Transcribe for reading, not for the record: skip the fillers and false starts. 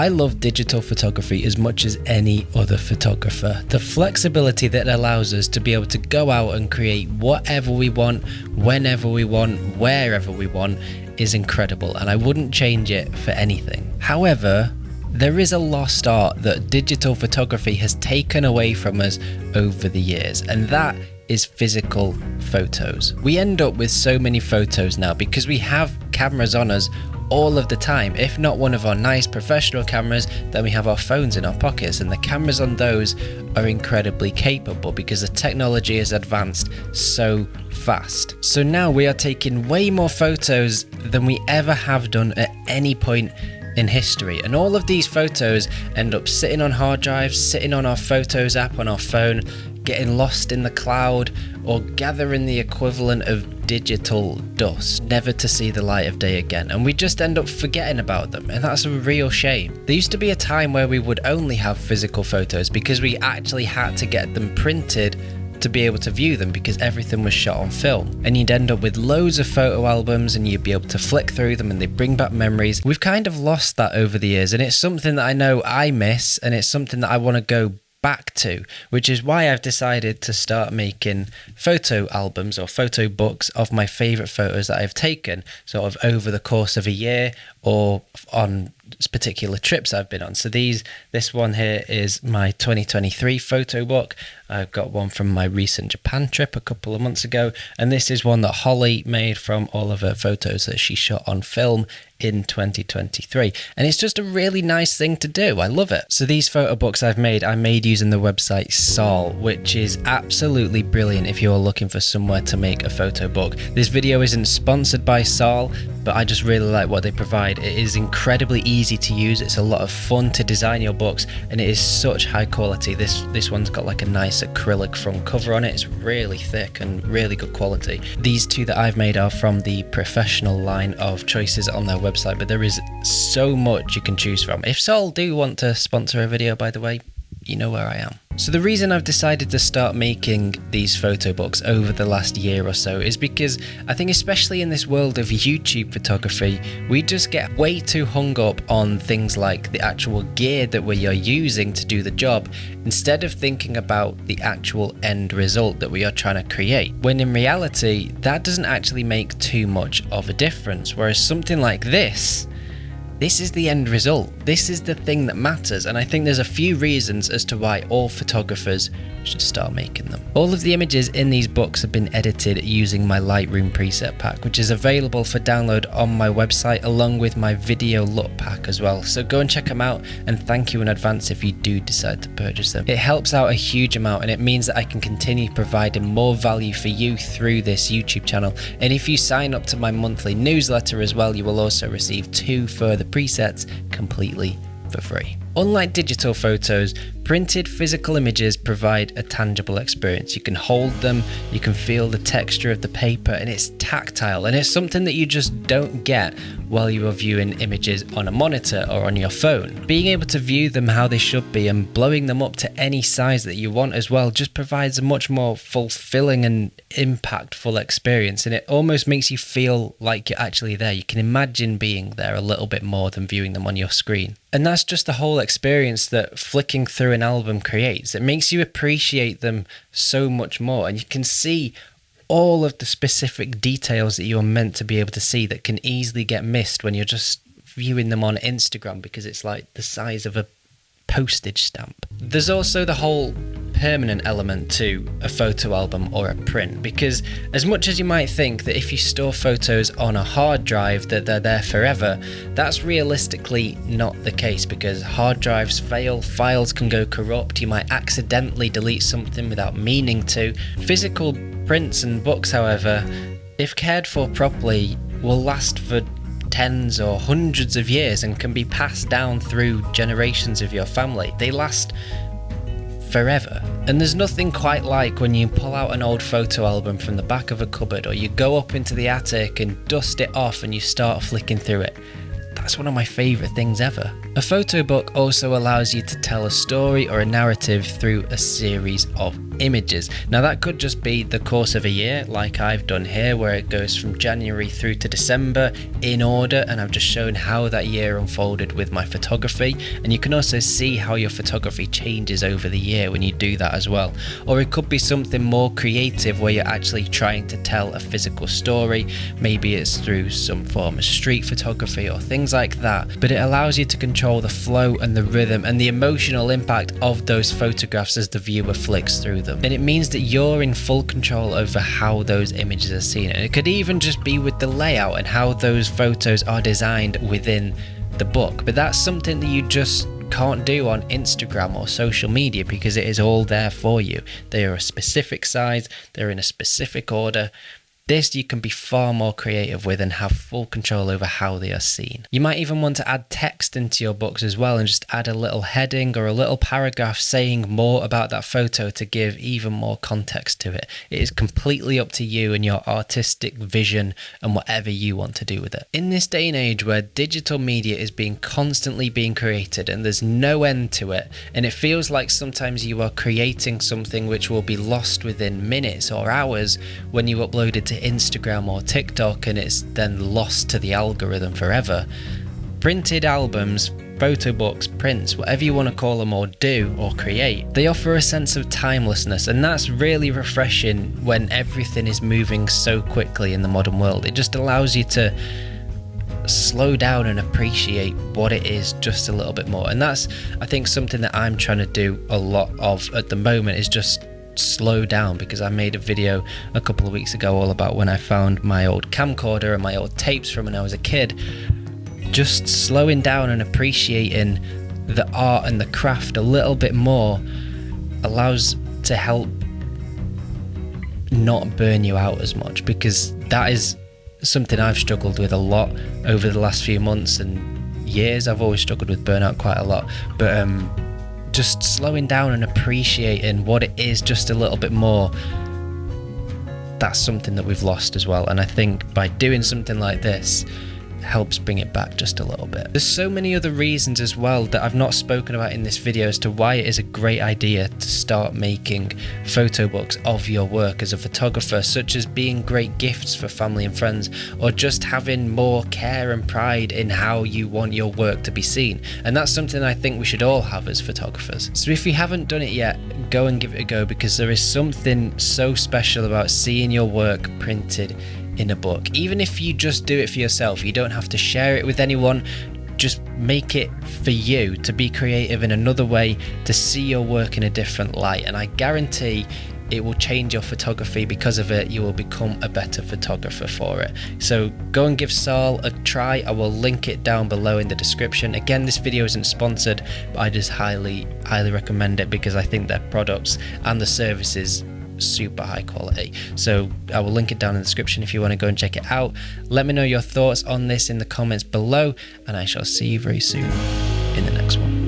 I love digital photography as much as any other photographer. The flexibility that allows us to be able to go out and create whatever we want, whenever we want, wherever we want is incredible, and I wouldn't change it for anything. However, there is a lost art that digital photography has taken away from us over the years, and that is physical photos. We end up with so many photos now because we have cameras on us all of the time. If not one of our nice professional cameras, then we have our phones in our pockets, and the cameras on those are incredibly capable because the technology has advanced so fast. So now we are taking way more photos than we ever have done at any point in history, and all of these photos end up sitting on hard drives, sitting on our Photos app on our phone, getting lost in the cloud, or gathering the equivalent of digital dust, never to see the light of day again, and we just end up forgetting about them, and that's a real shame. There used to be a time where we would only have physical photos because we actually had to get them printed to be able to view them because everything was shot on film, and you'd end up with loads of photo albums and you'd be able to flick through them and they bring back memories. We've kind of lost that over the years, and it's something that I know I miss, and it's something that I want to go back to, which is why I've decided to start making photo albums or photo books of my favourite photos that I've taken sort of over the course of a year or on particular trips I've been on. So this one here is my 2023 photo book. I've got one from my recent Japan trip a couple of months ago, and this is one that Holly made from all of her photos that she shot on film in 2023, and it's just a really nice thing to do. I love it. So these photo books I made using the website Sol, which is absolutely brilliant if you're looking for somewhere to make a photo book. This video isn't sponsored by Sol, but I just really like what they provide. It is incredibly easy to use, it's a lot of fun to design your books, and it is such high quality. This one's got like a nice acrylic front cover on it. It's really thick and really good quality. These two that I've made are from the professional line of choices on their website, but there is so much you can choose from. If Sol do want to sponsor a video, by the way, you know where I am. So the reason I've decided to start making these photo books over the last year or so is because I think, especially in this world of YouTube photography, we just get way too hung up on things like the actual gear that we are using to do the job, instead of thinking about the actual end result that we are trying to create, when in reality that doesn't actually make too much of a difference. Whereas something like this is the end result. This is the thing that matters, and I think there's a few reasons as to why all photographers should start making them. All of the images in these books have been edited using my Lightroom preset pack, which is available for download on my website, along with my video LUT pack as well. So go and check them out, and thank you in advance if you do decide to purchase them. It helps out a huge amount, and it means that I can continue providing more value for you through this YouTube channel. And if you sign up to my monthly newsletter as well, you will also receive 2 further presets completely for free. Unlike digital photos, printed physical images provide a tangible experience. You can hold them, you can feel the texture of the paper, and it's tactile, and it's something that you just don't get while you are viewing images on a monitor or on your phone. Being able to view them how they should be and blowing them up to any size that you want as well just provides a much more fulfilling and impactful experience, and it almost makes you feel like you're actually there. You can imagine being there a little bit more than viewing them on your screen. And that's just the whole experience that flicking through an album creates. It makes you appreciate them so much more, and you can see all of the specific details that you are meant to be able to see that can easily get missed when you're just viewing them on Instagram because it's like the size of a postage stamp. There's also the whole permanent element to a photo album or a print, because as much as you might think that if you store photos on a hard drive that they're there forever, that's realistically not the case, because hard drives fail, files can go corrupt, you might accidentally delete something without meaning to. Physical prints and books, however, if cared for properly, will last for tens or hundreds of years and can be passed down through generations of your family. They last forever. And there's nothing quite like when you pull out an old photo album from the back of a cupboard, or you go up into the attic and dust it off and you start flicking through it. That's one of my favourite things ever. A photo book also allows you to tell a story or a narrative through a series of images. Now that could just be the course of a year, like I've done here, where it goes from January through to December in order, and I've just shown how that year unfolded with my photography. And you can also see how your photography changes over the year when you do that as well. Or it could be something more creative where you're actually trying to tell a physical story. Maybe it's through some form of street photography or things like that, but it allows you to control the flow and the rhythm and the emotional impact of those photographs as the viewer flicks through them. And it means that you're in full control over how those images are seen. And it could even just be with the layout and how those photos are designed within the book. But that's something that you just can't do on Instagram or social media, because it is all there for you. They are a specific size, they're in a specific order. This you can be far more creative with and have full control over how they are seen. You might even want to add text into your books as well, and just add a little heading or a little paragraph saying more about that photo to give even more context to it. It is completely up to you and your artistic vision and whatever you want to do with it. In this day and age where digital media is constantly being created and there's no end to it, and it feels like sometimes you are creating something which will be lost within minutes or hours when you upload it to Instagram or TikTok, and it's then lost to the algorithm forever. Printed albums, photo books, prints, whatever you want to call them or do or create, they offer a sense of timelessness, and that's really refreshing when everything is moving so quickly in the modern world. It just allows you to slow down and appreciate what it is just a little bit more. And that's, I think, something that I'm trying to do a lot of at the moment, is just slow down, because I made a video a couple of weeks ago all about when I found my old camcorder and my old tapes from when I was a kid. Just slowing down and appreciating the art and the craft a little bit more allows to help not burn you out as much, because that is something I've struggled with a lot over the last few months and years. I've always struggled with burnout quite a lot, but just slowing down and appreciating what it is just a little bit more, that's something that we've lost as well. And I think by doing something like this helps bring it back just a little bit. There's so many other reasons as well that I've not spoken about in this video as to why it is a great idea to start making photo books of your work as a photographer, such as being great gifts for family and friends, or just having more care and pride in how you want your work to be seen. And that's something I think we should all have as photographers. So if you haven't done it yet, go and give it a go, because there is something so special about seeing your work printed in a book. Even if you just do it for yourself, you don't have to share it with anyone. Just make it for you, to be creative in another way, to see your work in a different light. And I guarantee it will change your photography. Because of it, you will become a better photographer for it. So go and give Saul a try. I will link it down below in the description. Again, this video isn't sponsored, but I just highly recommend it, because I think their products and the services super high quality. So I will link it down in the description if you want to go and check it out. Let me know your thoughts on this in the comments below, and I shall see you very soon in the next one.